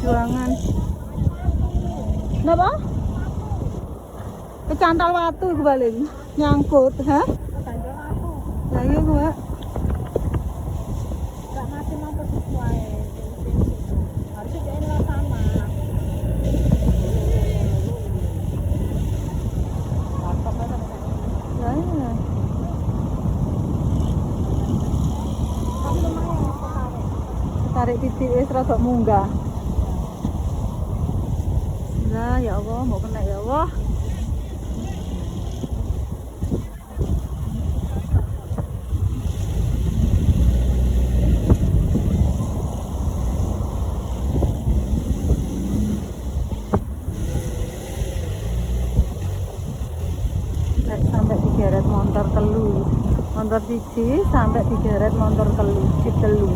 Perjuangan. Napa? Kecantol watu iku balik nyangkut, ha? Lah iya kuwi. Enggak mati mampu sesuai. Harusnya dia sama. Lah iya. Tapi lumayan ketarik. Tarik titik wis rada munggah. Lah ya Allah, mau kena ya Allah. Sampai digeret motor telu, motor siji sampai digeret motor telu, jeep telu.